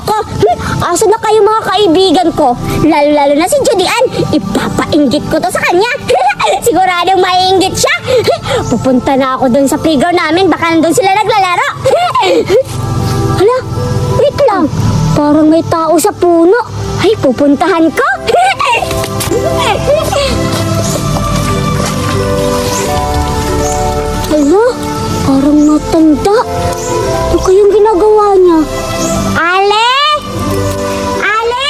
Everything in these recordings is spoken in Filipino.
Nako, asa na kayo mga kaibigan ko? Lalo-lalo na si Judian. Ipapainggit ko to sa kanya. Siguradong maiinggit siya. Pupunta na ako dun sa playground namin. Baka nandun sila naglalaro. Hala, wait lang. Parang may tao sa puno. Ay, pupuntahan ko. Hala, parang matanda. Ano kayang ginagawa niya? Ale! Ale!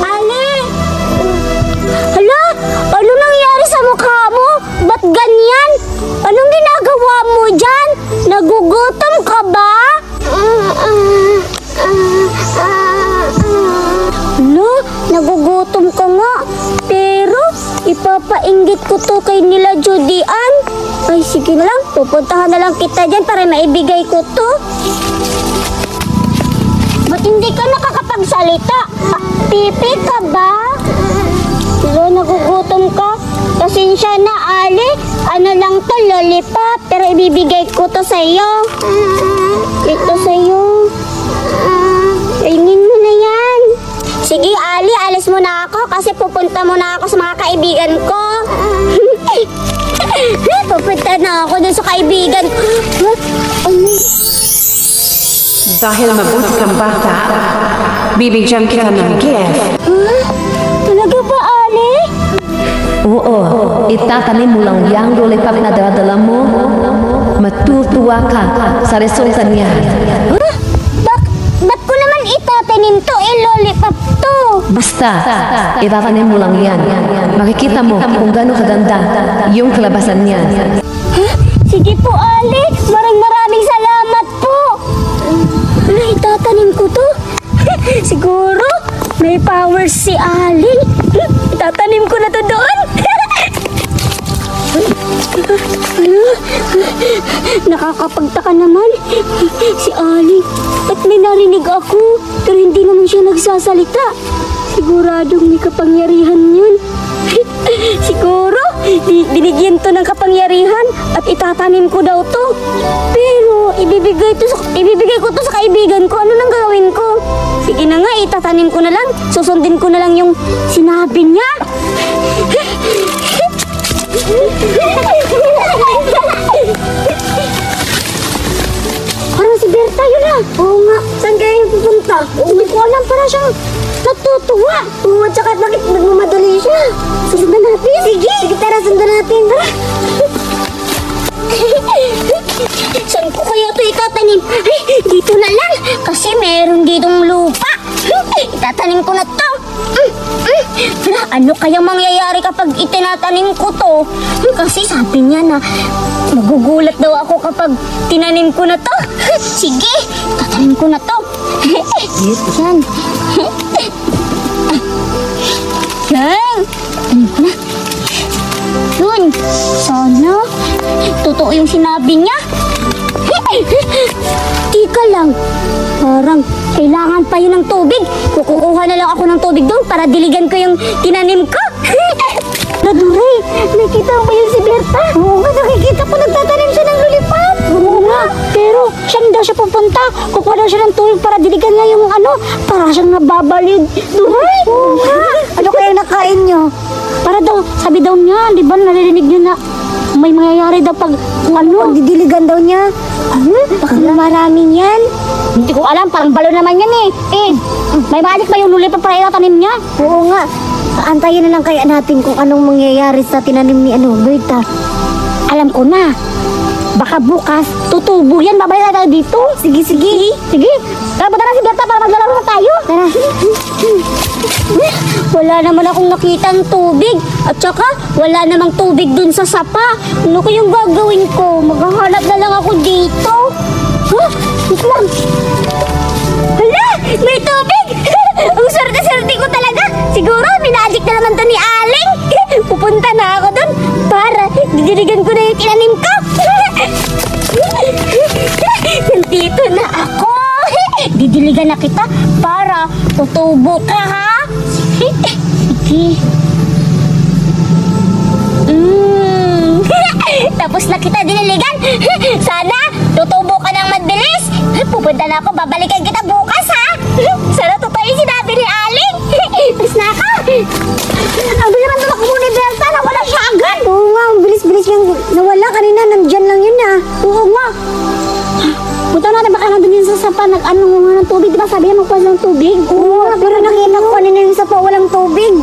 Ale! Hala, ano nangyari sa mukha mo? Ba't ganyan? Anong ginagawa mo dyan? Nagugutom ka ba? Hala, nagugutom ka nga. Pero, ipapainggit ko to kay nila Judian. Ay, sige na lang. Pupuntahan na lang kita dyan para maibigay ko to. Ba't hindi ka nakakapagsalita? Pipi ka ba? Pero nagugutom ka. Pasensya na, Ali. Ano lang to, lollipop. Pero ibibigay ko to sa'yo. Ito sa'yo. Kainin mo na yan. Sige, Ali. Alis mo na ako kasi pupunta muna ako sa mga kaibigan ko. Pupunta na ako dun sa kaibigan. Dahil mabuti kang bata, bibigyan kita ng gift. Talaga ba, Ali? Oo, itatanim mo lang yung lollipop na daladala mo. Matutuwa ka sa resulta niya. Ba't ko naman itatanim to? Lollipop to. Basta, itatanim mo lang yan. Makikita mo kung gano'ng kaganda yung kalabasan niya. Sige po, Ali. Maraming salamat po. Itatanim ko to. Siguro, may powers si Ali. Itatanim ko na to doon. Nakakapagtaka naman. Si Ali. At may narinig ako. Pero hindi naman siya nagsasalita. Siguradong may kapangyarihan yun. Siguro, binigyan to ng kapangyarihan at itatanim ko daw to. Pero, ibibigay ko to sa kaibigan ko. Ano nang gagawin ko? Sige na nga, itatanim ko na lang. Susundin ko na lang yung sinabi niya. Parang si Berta yun ah. Oo nga. Saan kaya yung pupunta? Hindi ko alam. Parang siyang natutuwa. Oo, at saka bakit nagmamadali siya? Sundan natin. Sige. Sige, tara, sundan natin. Tara. Saan ko kaya ito itatanim? Ay, dito na lang. Kasi meron ditong lupa. Itatanim ko na to. Ano kaya mangyayari kapag itinatanim ko to? Kasi sabi niya na magugulat daw ako kapag tinanim ko na to. Sige, tatanim ko na to. Yan. Yan. Tatanim ko na. Yun. Sana totoo yung sinabi niya. Tika lang. Parang kailangan pa yun ng tubig. Kukuha na lang ako ng tubig doon para diligan ko yung tinanim ko. Naduray, nakita mo ba yun si Berta? Oo nga, nakikita ko nagtatanim siya ng lollipop. Oo nga, pero siyang daw siya pupunta. Kukuha daw siya ng tubig para diligan niya yung para siyang nababalid. Duray, oo nga. Ano kaya nakain niyo? Para daw, sabi daw niya, di ba narinig niyo na may mangyayari daw pag didiligan daw niya. Baka marami yan. Hindi ko alam, parang balo naman yan eh. May magic ba yung lollipop para itatanim niya? Oo nga. Antayin na lang kaya natin kung anong mangyayari sa tinanim ni Berta. Alam ko na. Baka bukas, tutubo yan. Babalik na tayo dito. Sige. Tara si Berta para maglalaro na tayo. Tara. Wala naman akong nakitang tubig. At saka, wala namang tubig dun sa sapa. Ano kayang gagawin ko? Maghahanap na lang ako dito. Ito lang. Hala! May tubig! Ang swerte-swerte ko talaga. Siguro, minagic na naman to ni Aling. Pupunta na ako dun para didiligan ko na yung tinanim ko. Nandito na ako. Didiligan na kita para tutubo ka, ha? Sige. Tapos na kita diniligan. Sana tutubo ka ng mabilis. Pupunta na ako. Babalikan kita bukas, ha? Sana totoo yung sinabi ni Aling. Bilis na ka. Ang bilis naman tumakbo ni Berta. Nawala siya agad. Oo nga, ang bilis-bilis yung nawala. Kanina, nandyan lang yun ah. Oo nga. Punta natin baka nandun yung sapa, nag-ano nga ng tubig. Diba sabi niya magpuas ng tubig? Oo, pero nakita ko kanina yung sapa walang tubig.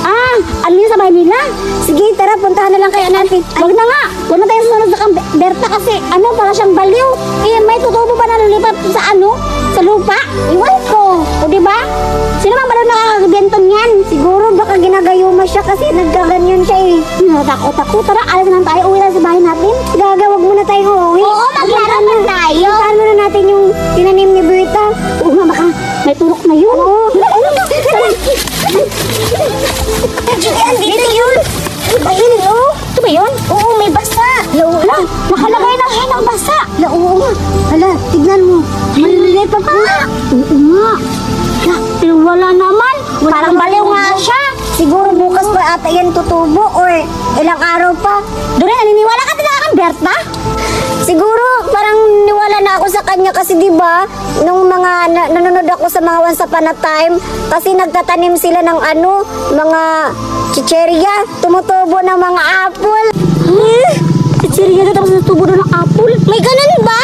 Ah, ano yun sa bahay nila? Sige, tara, puntahan na lang kaya natin. Wag na nga, wag na tayo sunod sa Berta kasi ano, para siyang baliw. Eh, may tutubo pa na lulipat sa ano? Sa lupa? Iwan ko. O diba? Sino bang baliw nakakabenton yan? Siguro baka ginagayuma siya kasi nagkaganyan siya eh. Natakot ako. Tara, alas na tayo. Uwi na sa bahay natin. Gaga, wag muna tayo uuwi. Oo, maglaro na tayo. Puntahan muna natin yung tinanim ni Berta. Oo nga, baka may turok na yun. Oo. Dito yun. Ayun, oh. Ito ba yun? Oo, may basa. Laula, nakalagay na siya ng basa. Oo nga. Hala, tignan mo. Malilipat pa. Oo nga. Pero wala naman. Parang baliw nga siya. Siguro bukas pa ata yan tutubo or ilang araw pa. Doon naniniwala ka talaga kang Berta? Siguro parang niwala na ako sa kanya kasi 'di ba nung mga nanonood ako sa mga Once Upon a Time kasi nagtatanim sila ng ano, mga chicherya, tumutubo ng mga apple. Chicherya na tapos natutubo ng apple? May ganun ba?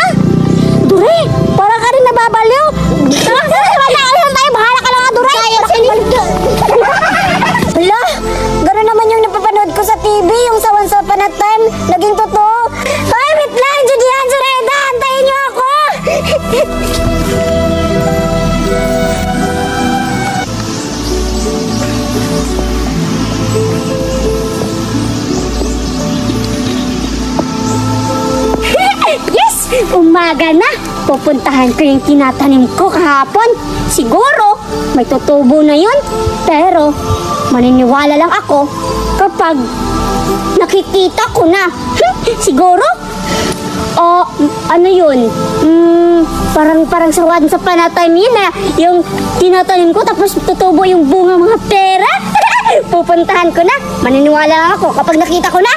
Dure, parang ka rin nababaliw. Tara, tayo, bahala ka lang nga, Dure. Hala, gano'n naman yung napapanood ko sa TV, yung sa Once Upon a Time, naging totoo. Ay, wait lang, Judian, Zureda, antayin niyo ako. Yes! Umaga na! Pupuntahan ko yung tinatanim ko kahapon. Siguro, may tutubo na yun. Pero, maniniwala lang ako kapag nakikita ko na. Siguro? O, ano yun? Parang sa Once Upon a Time yun na yung tinatanim ko tapos tutubo yung bunga mga pera. Pupuntahan ko na. Maniniwala lang ako kapag nakita ko na.